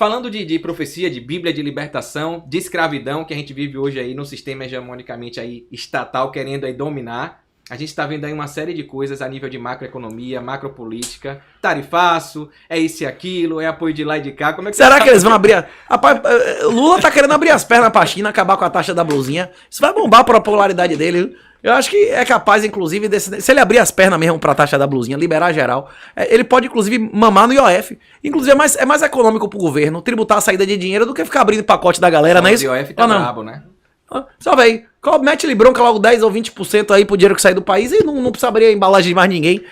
falando de profecia, de Bíblia, de libertação, de escravidão, que a gente vive hoje aí no sistema hegemonicamente aí estatal, querendo aí dominar. A gente está vendo aí uma série de coisas a nível de macroeconomia, macropolítica, tarifaço, é isso e aquilo, é apoio de lá e de cá. Como é que Será que eles vão abrir... Rapaz, Lula tá querendo abrir as pernas pra China, acabar com a taxa da blusinha. Isso vai bombar pra popularidade dele, viu? Eu acho que é capaz, inclusive, se ele abrir as pernas mesmo pra taxa da blusinha, liberar geral, ele pode, inclusive, mamar no IOF. Inclusive, é mais econômico pro governo tributar a saída de dinheiro do que ficar abrindo pacote da galera, não é isso? O IOF tá brabo, né? Só, velho, mete-lhe bronca logo 10 ou 20% aí pro dinheiro que sai do país e não precisa abrir a embalagem de mais ninguém.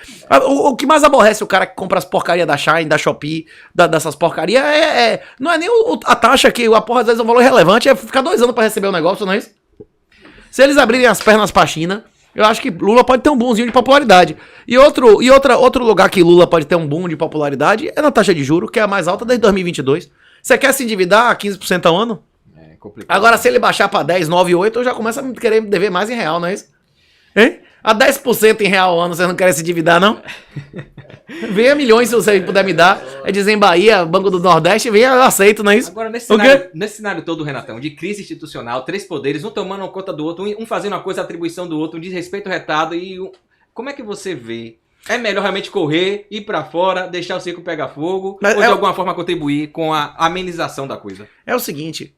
O que mais aborrece o cara que compra as porcarias da Shine, da Shopee, dessas porcarias, não é nem a taxa que a porra às vezes é um valor relevante, é ficar 2 anos pra receber o negócio, não é isso? Se eles abrirem as pernas pra China, eu acho que Lula pode ter um boomzinho de popularidade. E outro lugar que Lula pode ter um boom de popularidade é na taxa de juros, que é a mais alta desde 2022. Você quer se endividar a 15% ao ano? É complicado. Agora, se ele baixar pra 10, 9, 8, eu já começo a querer dever mais em real, não é isso? Hein? A 10% em real ao ano, você não quer se endividar, não? Venha milhões se você puder me dar. É dizer em Bahia, Banco do Nordeste, venha, eu aceito, não é isso? Agora, nesse cenário todo, Renatão, de crise institucional, 3 poderes, um tomando conta do outro, um fazendo uma coisa, atribuição do outro, um desrespeito retado como é que você vê? É melhor realmente correr, ir pra fora, deixar o circo pegar fogo, ou de alguma forma contribuir com a amenização da coisa? É o seguinte...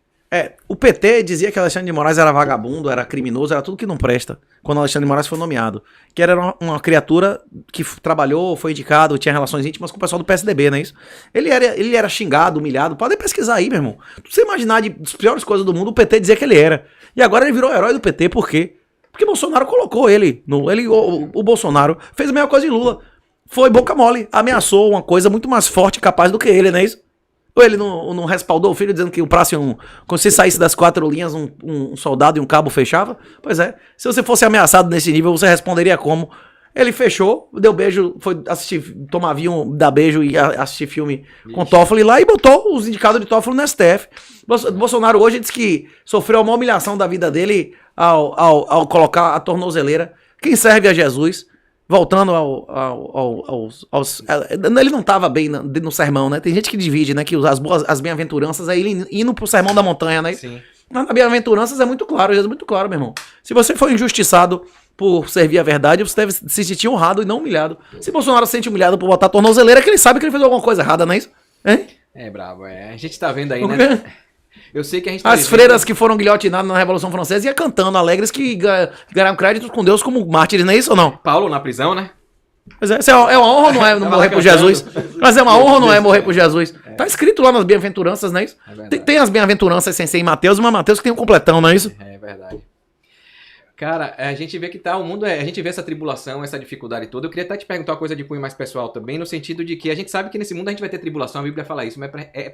o PT dizia que Alexandre de Moraes era vagabundo, era criminoso, era tudo que não presta, quando Alexandre de Moraes foi nomeado. Que era uma criatura que trabalhou, foi indicado, tinha relações íntimas com o pessoal do PSDB, não é isso? Ele era xingado, humilhado, podem pesquisar aí, meu irmão. Pra você imaginar das piores coisas do mundo, o PT dizia que ele era. E agora ele virou herói do PT, por quê? Porque Bolsonaro colocou ele. O Bolsonaro fez a mesma coisa de Lula. Foi boca mole, ameaçou uma coisa muito mais forte e capaz do que ele, não é isso? Ou ele não respaldou o filho dizendo que o prazo, quando você saísse das 4 linhas, um soldado e um cabo fechava? Pois é, se você fosse ameaçado nesse nível, você responderia como? Ele fechou, deu beijo, foi assistir, tomar vinho, dar beijo e assistir filme com Toffoli lá e botou os indicados de Toffoli no STF. Bolsonaro hoje diz que sofreu a maior humilhação da vida dele ao colocar a tornozeleira. Quem serve a Jesus... Voltando ele não estava bem no sermão, né? Tem gente que divide, né? Que as bem-aventuranças é ele indo pro sermão da montanha, né? Sim. Mas na bem-aventuranças é muito claro, Jesus é muito claro, meu irmão. Se você for injustiçado por servir a verdade, você deve se sentir honrado e não humilhado. Se Bolsonaro se sente humilhado por botar a tornozeleira, é que ele sabe que ele fez alguma coisa errada, não é isso? Hein? É brabo, A gente tá vendo aí, né? Eu sei que a gente tá As freiras que foram guilhotinadas na Revolução Francesa iam cantando, alegres que ganharam créditos com Deus como mártires, não é isso ou não? Paulo na prisão, né? Mas é uma honra ou não é morrer por Jesus? Mas é uma honra ou não é morrer por Jesus? Tá escrito lá nas bem-aventuranças, não é isso? Tem as bem-aventuranças sem ser em Mateus, mas Mateus que tem um completão, não é isso? É verdade. Cara, a gente vê que o mundo a gente vê essa tribulação, essa dificuldade toda. Eu queria até te perguntar uma coisa de cunho mais pessoal também, no sentido de que a gente sabe que nesse mundo a gente vai ter tribulação, a Bíblia fala isso,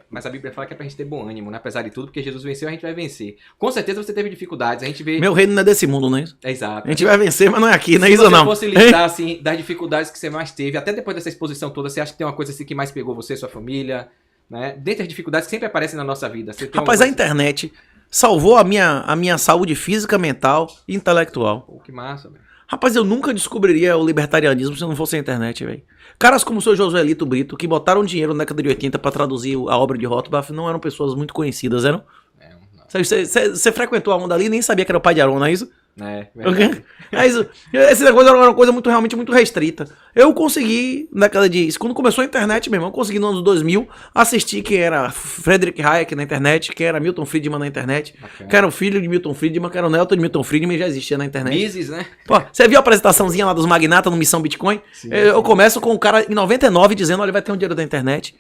mas a Bíblia fala que é pra gente ter bom ânimo, né? Apesar de tudo, porque Jesus venceu, a gente vai vencer. Com certeza você teve dificuldades, a gente vê... Meu reino não é desse mundo, não é isso? Exato. A gente vai vencer, mas não é aqui, não é isso ou não? Se você fosse listar, assim, das dificuldades que você mais teve, até depois dessa exposição toda, você acha que tem uma coisa assim que mais pegou você, sua família, né? Dentre as dificuldades que sempre aparecem na nossa vida. Rapaz, a internet... salvou a minha saúde física, mental e intelectual. Pô, que massa, velho. Rapaz, eu nunca descobriria o libertarianismo se não fosse a internet, velho. Caras como o seu Josuelito Brito, que botaram dinheiro na década de 80 pra traduzir a obra de Rothbard, não eram pessoas muito conhecidas, eram? Você frequentou a onda ali e nem sabia que era o pai de Aaron, não é isso? Verdade. Esse negócio era uma coisa realmente muito restrita. Eu consegui, na década de... Quando começou a internet, meu irmão, eu consegui nos anos 2000 assistir quem era Friedrich Hayek na internet, quem era Milton Friedman na internet, que era o filho de Milton Friedman, que era o neto de Milton Friedman, já existia na internet. Mises, né? Pô, você viu a apresentaçãozinha lá dos magnatas no Missão Bitcoin? Sim, eu começo com o cara em 99 dizendo, olha, vai ter um dinheiro da internet.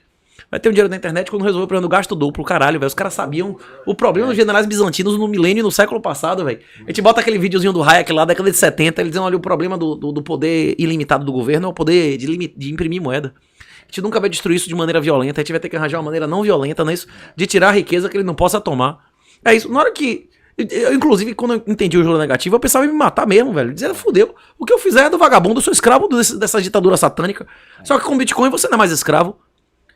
Vai ter um dinheiro da internet quando resolveu o problema do gasto duplo, caralho, velho. Os caras sabiam o problema dos generais bizantinos no milênio e no século passado, velho. A gente bota aquele videozinho do Hayek lá da década de 70, ele dizendo, olha, o problema do poder ilimitado do governo é o poder de imprimir moeda. A gente nunca vai destruir isso de maneira violenta, a gente vai ter que arranjar uma maneira não violenta, não é isso? De tirar a riqueza que ele não possa tomar. É isso. Na hora que... Eu, inclusive, quando eu entendi o juro negativo, eu pensava em me matar mesmo, velho. Dizendo, fudeu. O que eu fizer é do vagabundo, eu sou escravo dessa ditadura satânica. Só que com Bitcoin você não é mais escravo.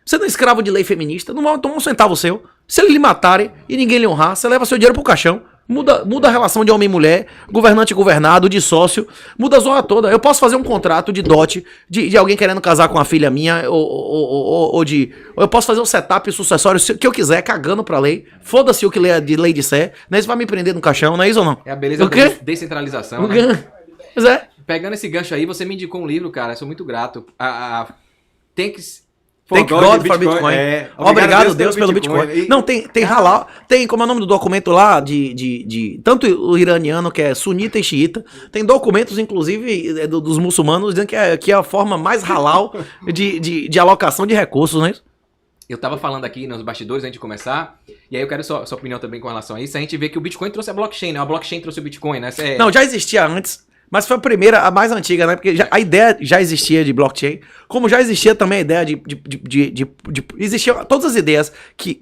Você não é escravo de lei feminista, não vai tomar um centavo seu. Se eles lhe matarem e ninguém lhe honrar, você leva seu dinheiro pro caixão. Muda a relação de homem e mulher, governante e governado, de sócio, muda a zona toda. Eu posso fazer um contrato de dote de alguém querendo casar com a filha minha, ou eu posso fazer um setup sucessório que eu quiser, cagando pra lei. Foda-se o que de lei disser. Não é isso, vai me prender no caixão, não é isso ou não? É a beleza da descentralização, né? Pois é. Pegando esse gancho aí, você me indicou um livro, cara, eu sou muito grato. Thank God for Bitcoin. Obrigado, Deus, pelo Bitcoin. Não, tem halal. Tem, como é o nome do documento lá, tanto o iraniano, que é sunita e xiita, tem documentos, inclusive, dos muçulmanos, dizendo que é a forma mais halal de alocação de recursos, não é isso? Eu tava falando aqui nos bastidores antes de começar, e aí eu quero sua opinião também com relação a isso. A gente vê que o Bitcoin trouxe a blockchain, né? A blockchain trouxe o Bitcoin, né? Não, já existia antes. Mas foi a primeira, a mais antiga, né? Porque a ideia já existia de blockchain, como já existia também a ideia existiam todas as ideias que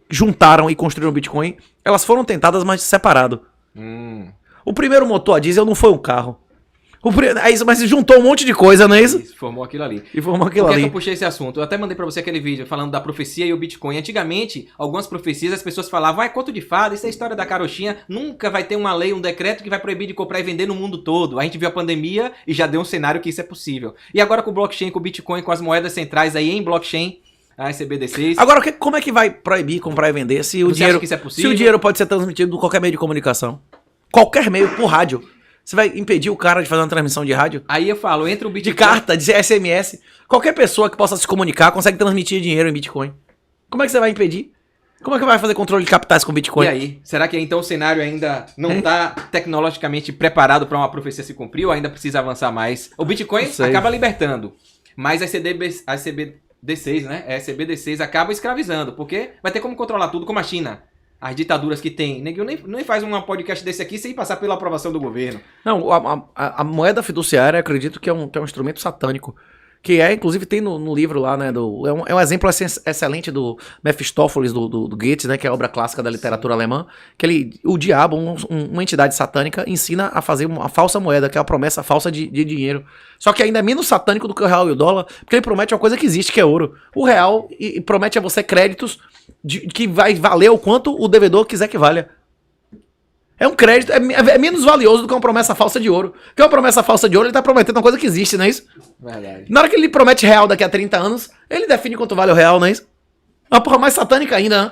juntaram e construíram o Bitcoin, elas foram tentadas, mas separado. O primeiro motor a diesel não foi um carro. Mas juntou um monte de coisa, não é isso? Isso, formou aquilo ali. E formou aquilo Por ali. que eu puxei esse assunto? Eu até mandei pra você aquele vídeo falando da profecia e o Bitcoin. Antigamente, algumas profecias, as pessoas falavam, é conto de fada, isso é história da carochinha, nunca vai ter uma lei, um decreto que vai proibir de comprar e vender no mundo todo. A gente viu a pandemia e já deu um cenário que isso é possível. E agora com o blockchain, com o Bitcoin, com as moedas centrais aí em blockchain, a ECBD6. Agora, como é que vai proibir comprar e vender se o dinheiro, acha que isso é possível? Se o dinheiro pode ser transmitido por qualquer meio de comunicação? Qualquer meio, por rádio. Você vai impedir o cara de fazer uma transmissão de rádio? Aí eu falo, entra o Bitcoin... De carta, de SMS. Qualquer pessoa que possa se comunicar consegue transmitir dinheiro em Bitcoin. Como é que você vai impedir? Como é que vai fazer controle de capitais com Bitcoin? E aí? Será que então o cenário ainda não está tecnologicamente preparado para uma profecia se cumprir ou ainda precisa avançar mais? O Bitcoin acaba libertando, mas a ECBD6, né? A ECBD6 acaba escravizando, porque vai ter como controlar tudo, como a China. As ditaduras que tem. Neguinho nem faz um podcast desse aqui sem passar pela aprovação do governo. Não, a moeda fiduciária, acredito que é um instrumento satânico. Que inclusive tem no livro lá, né? É um exemplo excelente do Mephistófeles, do Goethe, né? Que é a obra clássica da literatura alemã. Que o diabo, uma entidade satânica, ensina a fazer uma falsa moeda, que é a promessa falsa de dinheiro. Só que ainda é menos satânico do que o real e o dólar, porque ele promete uma coisa que existe, que é ouro. O real promete a você créditos que vai valer o quanto o devedor quiser que valha. É um crédito, é menos valioso do que uma promessa falsa de ouro. Porque uma promessa falsa de ouro, ele tá prometendo uma coisa que existe, não é isso? Verdade. Na hora que ele promete real daqui a 30 anos, ele define quanto vale o real, não é isso? É uma porra mais satânica ainda, né?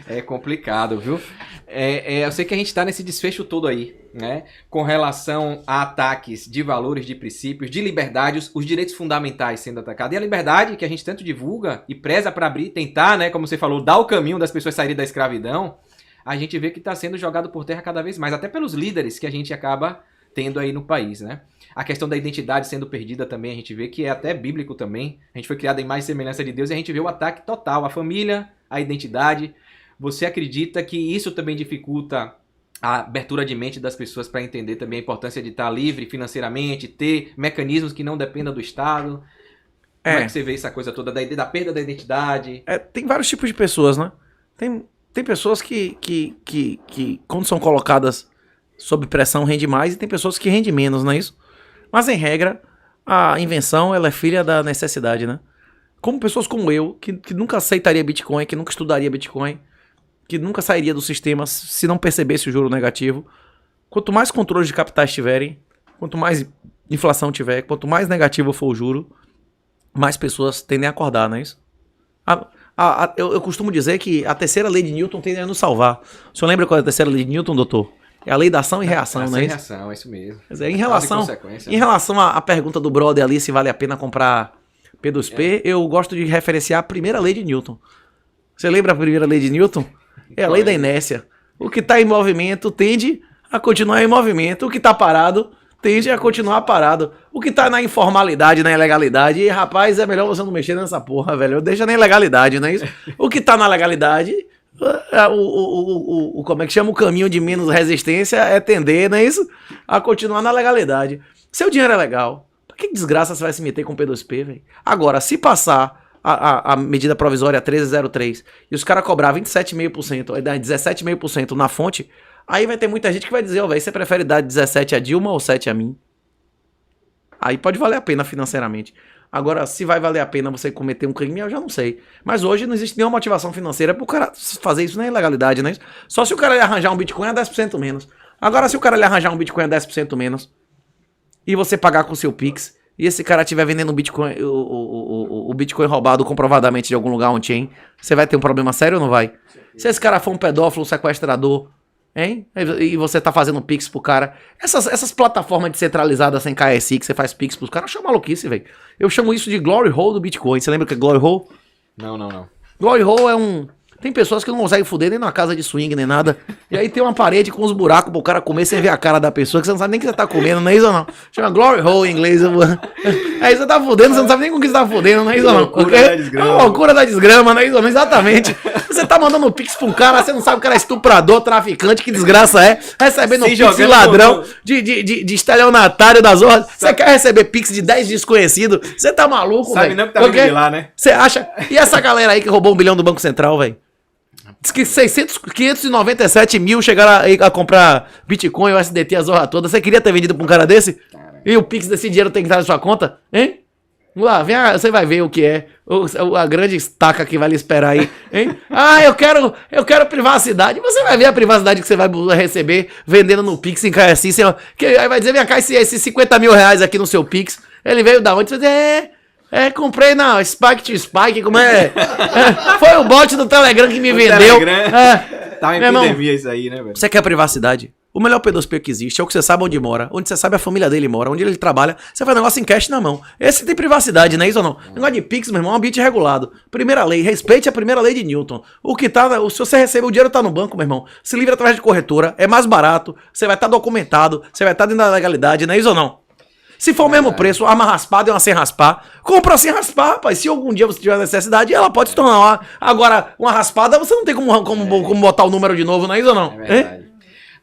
É complicado, viu? Eu sei que a gente tá nesse desfecho todo aí, né? Com relação a ataques de valores, de princípios, de liberdades, os direitos fundamentais sendo atacados. E a liberdade que a gente tanto divulga e preza para abrir, tentar, né? Como você falou, dar o caminho das pessoas saírem da escravidão. A gente vê que está sendo jogado por terra cada vez mais, até pelos líderes que a gente acaba tendo aí no país, né? A questão da identidade sendo perdida também, a gente vê que é até bíblico também. A gente foi criado em mais semelhança de Deus e a gente vê o ataque total à família, à identidade. Você acredita que isso também dificulta a abertura de mente das pessoas para entender também a importância de estar livre financeiramente, ter mecanismos que não dependam do Estado? Como é que você vê essa coisa toda da perda da identidade? Tem vários tipos de pessoas, né? Tem pessoas que quando são colocadas sob pressão, rende mais, e tem pessoas que rendem menos, não é isso? Mas, em regra, a invenção ela é filha da necessidade, né? Como pessoas como eu, que nunca aceitaria Bitcoin, que nunca estudaria Bitcoin, que nunca sairia do sistema se não percebesse o juro negativo. Quanto mais controle de capitais tiverem, quanto mais inflação tiver, quanto mais negativo for o juro, mais pessoas tendem a acordar, não é isso? Eu costumo dizer que a terceira lei de Newton tende a nos salvar. O senhor lembra qual é a terceira lei de Newton, doutor? É a lei da ação e reação, não é isso? Ação e reação, é isso mesmo. Quer dizer, em relação à pergunta do brother ali, se vale a pena comprar P2P, eu gosto de referenciar a primeira lei de Newton. Você lembra a primeira lei de Newton? É a lei da inércia. O que está em movimento tende a continuar em movimento. O que está parado tende a continuar parado. O que tá na informalidade, na ilegalidade, e rapaz, é melhor você não mexer nessa porra, velho. Deixa na ilegalidade, não é isso? O que tá na legalidade, como é que chama? O caminho de menos resistência é tender, não é isso? A continuar na legalidade. Seu dinheiro é legal. Pra que desgraça você vai se meter com P2P, velho? Agora, se passar a medida provisória 1303 e os caras cobrar 27,5%, 17,5% na fonte, aí vai ter muita gente que vai dizer, ó, velho, você prefere dar 17 a Dilma ou 7 a mim? Aí pode valer a pena financeiramente. Agora, se vai valer a pena você cometer um crime, eu já não sei. Mas hoje não existe nenhuma motivação financeira pro cara fazer isso na ilegalidade, né? Só se o cara lhe arranjar um Bitcoin a 10% menos. Agora, se o cara lhe arranjar um Bitcoin a 10% menos e você pagar com o seu Pix, e esse cara estiver vendendo Bitcoin, o Bitcoin roubado comprovadamente de algum lugar on-chain, você vai ter um problema sério ou não vai? Se esse cara for um pedófilo, um sequestrador, hein? E você tá fazendo Pix pro cara. Essas plataformas descentralizadas sem KSI que você faz Pix pros caras, eu chamo maluquice, velho. Eu chamo isso de Glory Hole do Bitcoin. Você lembra o que é Glory Hole? Não. Glory Hole é um... Tem pessoas que não conseguem fuder nem numa casa de swing, nem nada. E aí tem uma parede com uns buracos pro cara comer sem ver a cara da pessoa, que você não sabe nem o que você tá comendo, não é isso ou não? Chama Glory Hole em inglês. Aí você tá fudendo, você não sabe nem com o que você tá fudendo, não é isso ou não? É uma loucura da desgrama, não é isso ou não? Exatamente. Você tá mandando um Pix pra um cara, você não sabe que o cara é estuprador, traficante, que desgraça é. Recebendo um Pix de ladrão, de estelionatário das ordens. Você quer receber Pix de 10 desconhecidos? Você tá maluco, velho? Sabe não que tá vindo de lá, né? Você acha? E essa galera aí que roubou 1 bilhão do Banco Central, velho? Diz que 597 mil chegaram a comprar Bitcoin, USDT, a zorra toda. Você queria ter vendido pra um cara desse? E o Pix desse dinheiro tem que estar na sua conta? Hein? Vamos lá, vem, você vai ver o que é. A grande estaca que vai lhe esperar aí. Hein? Ah, eu quero privacidade. Você vai ver a privacidade que você vai receber vendendo no Pix em KSI. Aí vai dizer, vem cá, esses 50 mil reais aqui no seu Pix. Ele veio da onde? Você vai dizer, comprei na Spike to Spike, como é? Foi o bot do Telegram que me vendeu. Tá em epidemia isso aí, né, velho? Você quer privacidade? O melhor P2P que existe é o que você sabe onde mora, onde você sabe a família dele mora, onde ele trabalha, você faz negócio em cash na mão. Esse tem privacidade, não é isso ou não? Negócio de Pix, meu irmão, é um ambiente regulado. Primeira lei, respeite a primeira lei de Newton. Se você receber o dinheiro tá no banco, meu irmão, se livre através de corretora, é mais barato, você vai estar documentado, você vai estar dentro da legalidade, não é isso ou não? Se for o mesmo preço, uma raspada e uma sem raspar, compra sem raspar, rapaz. Se algum dia você tiver necessidade, ela pode se tornar uma. Agora, uma raspada, você não tem como botar o número de novo, não é isso ou não? É verdade.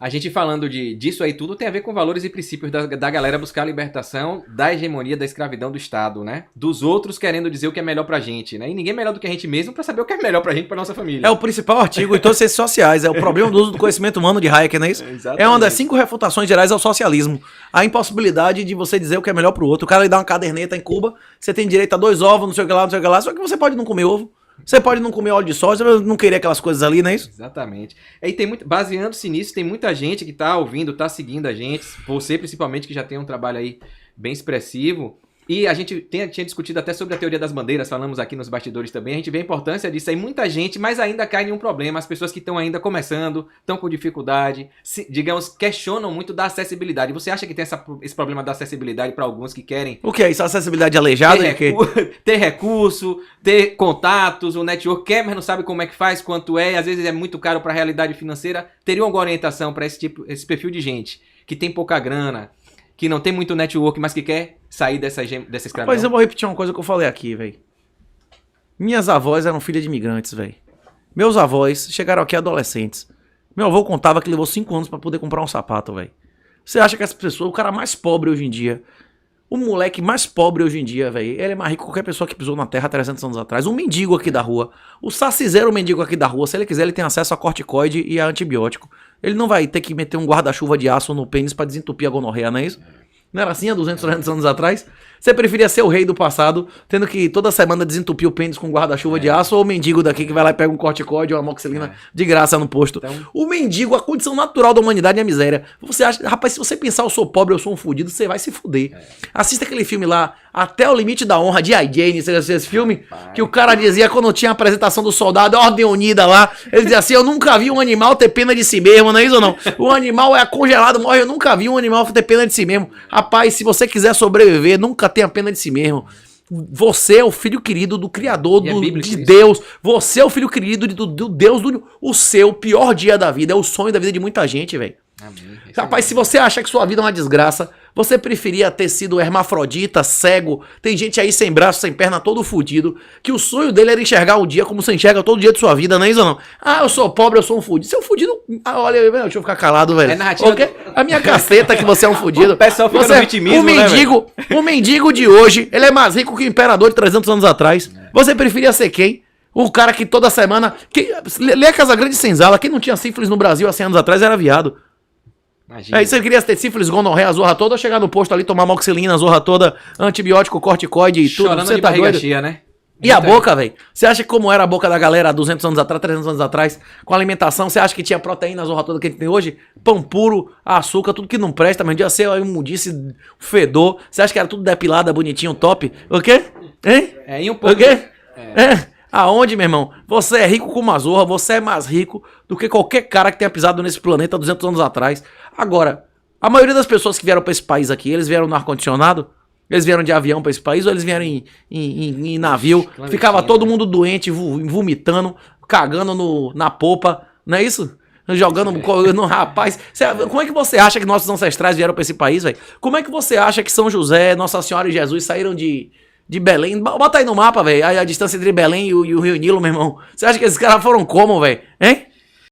A gente falando disso aí tudo tem a ver com valores e princípios da galera buscar a libertação da hegemonia da escravidão do Estado, né? Dos outros querendo dizer o que é melhor pra gente, né? E ninguém é melhor do que a gente mesmo pra saber o que é melhor pra gente, pra nossa família. É o principal artigo em todas as ciências sociais, é o problema do uso do conhecimento humano de Hayek, não é isso? Exatamente. É uma das 5 refutações gerais ao socialismo. A impossibilidade de você dizer o que é melhor pro outro. O cara lhe dá uma caderneta em Cuba, você tem direito a 2 ovos, não sei o que lá, não sei o que lá, só que você pode não comer ovo. Você pode não comer óleo de soja, não querer aquelas coisas ali, não é isso? Exatamente. E tem muito, baseando-se nisso, tem muita gente que tá ouvindo, tá seguindo a gente, você principalmente que já tem um trabalho aí bem expressivo. E a gente tinha discutido até sobre a teoria das bandeiras, falamos aqui nos bastidores também, a gente vê a importância disso aí, muita gente, mas ainda cai em um problema, as pessoas que estão ainda começando, estão com dificuldade, digamos, questionam muito da acessibilidade. Você acha que tem esse problema da acessibilidade para alguns que querem... O que é isso? Acessibilidade aleijada? Ter recurso, ter contatos, o network quer, mas não sabe como é que faz, quanto é, às vezes é muito caro para a realidade financeira. Teria alguma orientação para esse perfil de gente que tem pouca grana, que não tem muito network, mas que quer sair dessa escravidão? Pois eu vou repetir uma coisa que eu falei aqui, velho. Minhas avós eram filhas de imigrantes, velho. Meus avós chegaram aqui adolescentes. Meu avô contava que levou 5 anos pra poder comprar um sapato, velho. Você acha que essa pessoa, o cara mais pobre hoje em dia, o moleque mais pobre hoje em dia, velho, ele é mais rico que qualquer pessoa que pisou na terra 300 anos atrás. Um mendigo aqui da rua, o sacizeiro mendigo aqui da rua, se ele quiser, ele tem acesso a corticoide e a antibiótico. Ele não vai ter que meter um guarda-chuva de aço no pênis pra desentupir a gonorreia, não é isso? Não era assim há 200, 300 anos atrás? Você preferia ser o rei do passado, tendo que toda semana desentupir o pênis com guarda-chuva de aço, ou o mendigo daqui que vai lá e pega um corticóide ou uma amoxicilina de graça no posto? Então... O mendigo, a condição natural da humanidade é a miséria. Você acha, rapaz, se você pensar eu sou pobre, eu sou um fudido, você vai se fuder. Assista aquele filme lá, Até o Limite da Honra, de Jane, você assistiu esse filme? Que o cara dizia, quando tinha a apresentação do soldado, Ordem Unida lá, ele dizia assim, eu nunca vi um animal ter pena de si mesmo, não é isso ou não? O animal é congelado, morre, eu nunca vi um animal ter pena de si mesmo. Rapaz, se você quiser sobreviver, nunca tenha pena de si mesmo. Você é o filho querido do Criador de Deus. Você é o filho querido do Deus, o seu pior dia da vida. É o sonho da vida de muita gente, velho. Rapaz, se você acha que sua vida é uma desgraça, você preferia ter sido hermafrodita, cego. Tem gente aí sem braço, sem perna, todo fudido, que o sonho dele era enxergar o dia como você enxerga todo dia de sua vida, não é isso ou não? Ah, eu sou pobre, eu sou um fudido. Seu fudido, olha, deixa eu ficar calado, velho. É narrativa a minha caceta que você é um fudido. O pessoal fica no vitimismo, o mendigo de hoje, ele é mais rico que o imperador de 300 anos atrás. Você preferia ser quem? O cara que toda semana... Lê a Casagrande Senzala, quem não tinha sífilis no Brasil há 100 anos atrás era viado. Imagina. Aí você queria ter sífilis, gonorreia, a zorra toda, ou chegar no posto ali, tomar moxilina, a zorra toda, antibiótico, corticoide e tudo. Chorando Você de tá barriga doido? cheia, né? E a boca, velho? Você acha que como era a boca da galera há 200 anos atrás, 300 anos atrás, com a alimentação, você acha que tinha proteína, a zorra toda que a gente tem hoje? Pão puro, açúcar, tudo que não presta, mas dia ser imundice, fedor. Você acha que era tudo depilado, bonitinho, top? O quê? Hein? E um pouco... O quê? Aonde, meu irmão? Você é rico como a zorra, você é mais rico do que qualquer cara que tenha pisado nesse planeta 200 anos atrás. Agora, a maioria das pessoas que vieram pra esse país aqui, eles vieram no ar-condicionado? Eles vieram de avião pra esse país ou eles vieram em navio? Ficava todo mundo doente, vomitando, cagando na popa, não é isso? Jogando no rapaz. Como é que você acha que nossos ancestrais vieram pra esse país, velho? Como é que você acha que São José, Nossa Senhora e Jesus saíram de Belém? Bota aí no mapa, velho, a distância entre Belém e o Rio Nilo, meu irmão. Você acha que esses caras foram como, velho? Hein?